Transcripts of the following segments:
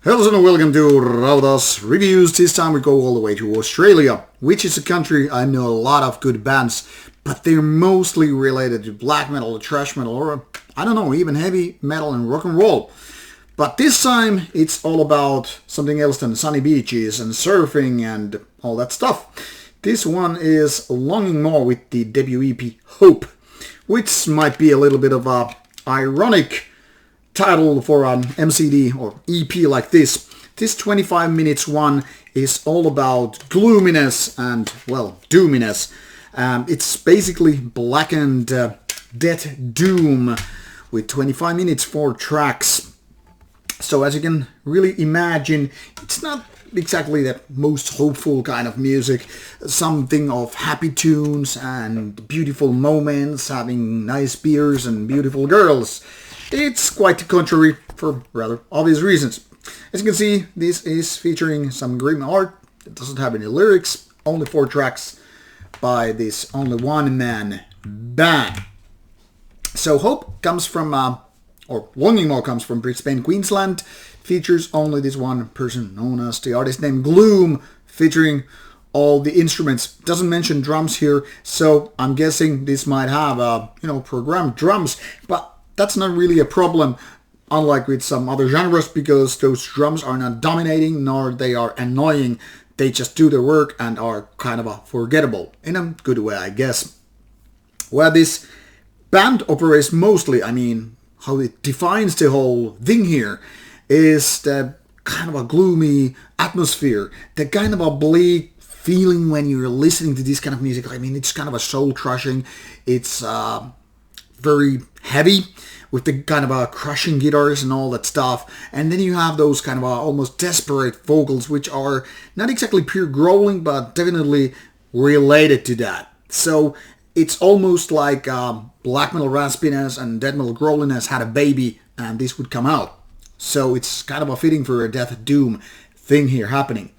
Hello and welcome to Rauta's Reviews. This time we go all the way to Australia, which is a country I know a lot of good bands, but they're mostly related to black metal, thrash metal, or I don't know, even heavy metal and rock and roll. But this time it's all about something else than sunny beaches and surfing and all that stuff. This one is Longing More with the debut EP Hope, which might be a little bit of a ironic title for an MCD or EP like this. This 25 minutes one is all about gloominess and, well, doominess. It's basically blackened death doom with 25 minutes, 4 tracks. So as you can really imagine, it's not exactly the most hopeful kind of music. Something of happy tunes and beautiful moments, having nice beers and beautiful girls. It's quite the contrary for rather obvious reasons. As you can see, this is featuring some grim art. It doesn't have any lyrics, only 4 tracks by this only one-man band. So Hope comes from, or Longing More comes from Brisbane, Queensland. Features only this one person known as the artist named Gloom, featuring all the instruments. Doesn't mention drums here, so I'm guessing this might have, programmed drums, but that's not really a problem, unlike with some other genres, because those drums are not dominating nor they are annoying. They just do their work and are kind of forgettable, in a good way, I guess. Where this band operates mostly, how it defines the whole thing here, is the kind of a gloomy atmosphere, the kind of a bleak feeling when you're listening to this kind of music. It's kind of a soul-crushing. It's very heavy with the kind of crushing guitars and all that stuff, and then you have those kind of almost desperate vocals, which are not exactly pure growling but definitely related to that. So it's almost like black metal raspiness and death metal growliness had a baby and this would come out. So it's kind of a fitting for a death doom thing here happening.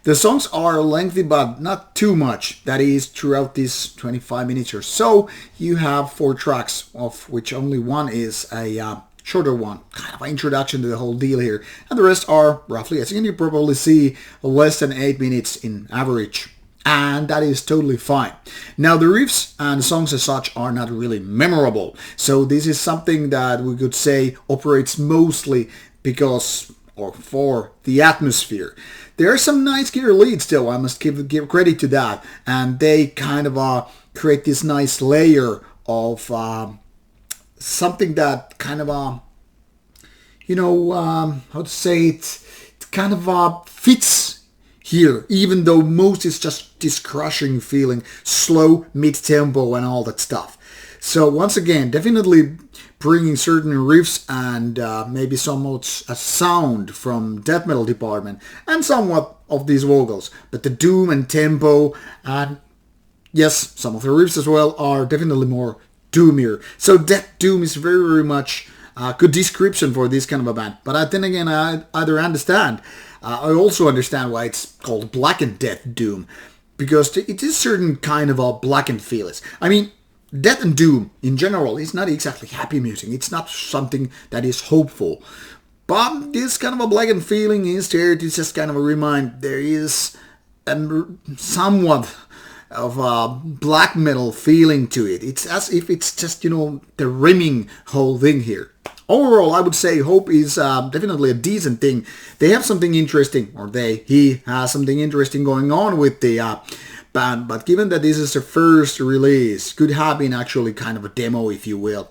The songs are lengthy, but not too much. That is, throughout these 25 minutes or so, you have 4 tracks, of which only one is a shorter one. Kind of an introduction to the whole deal here. And the rest are, roughly, as you can probably see, less than 8 minutes in average. And that is totally fine. Now, the riffs and songs as such are not really memorable. So this is something that we could say operates mostly because, or for, the atmosphere. There are some nice guitar leads though, I must give credit to that, and they kind of create this nice layer of something that kind of how to say it kind of fits here, even though most is just this crushing feeling, slow, mid-tempo and all that stuff. So once again, definitely bringing certain riffs and maybe somewhat a sound from death metal department and somewhat of these vocals. But the doom and tempo and yes, some of the riffs as well are definitely more doomier. So death doom is very, very much a good description for this kind of a band. But then again, I also understand why it's called blackened death doom, because it is certain kind of a blackened feel. Death and doom, in general, is not exactly happy music. It's not something that is hopeful. But this kind of a blackened feeling is there to just kind of remind there is somewhat of a black metal feeling to it. It's as if it's just, the rimming whole thing here. Overall, I would say Hope is definitely a decent thing. They have something interesting, or he has something interesting going on with the band, but given that this is the first release, could have been actually kind of a demo, if you will.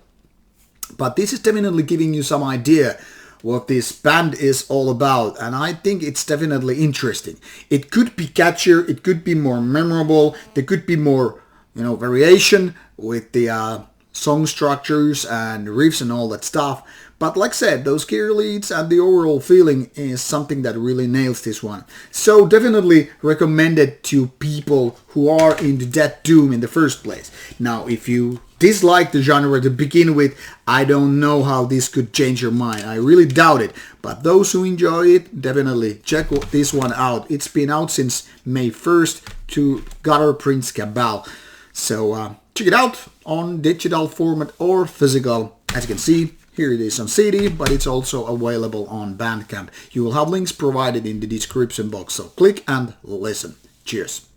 But this is definitely giving you some idea what this band is all about, and I think it's definitely interesting. It could be catchier, it could be more memorable, there could be more, variation with the song structures and riffs and all that stuff. But like I said, those gear leads and the overall feeling is something that really nails this one. So definitely recommended to people who are into death doom in the first place. Now, if you dislike the genre to begin with, I don't know how this could change your mind. I really doubt it. But those who enjoy it, definitely check this one out. It's been out since May 1st to Gutter Prince Cabal. So check it out on digital format or physical. As you can see, Here it is on CD, but it's also available on Bandcamp. You will have links provided in the description box, so click and listen. Cheers.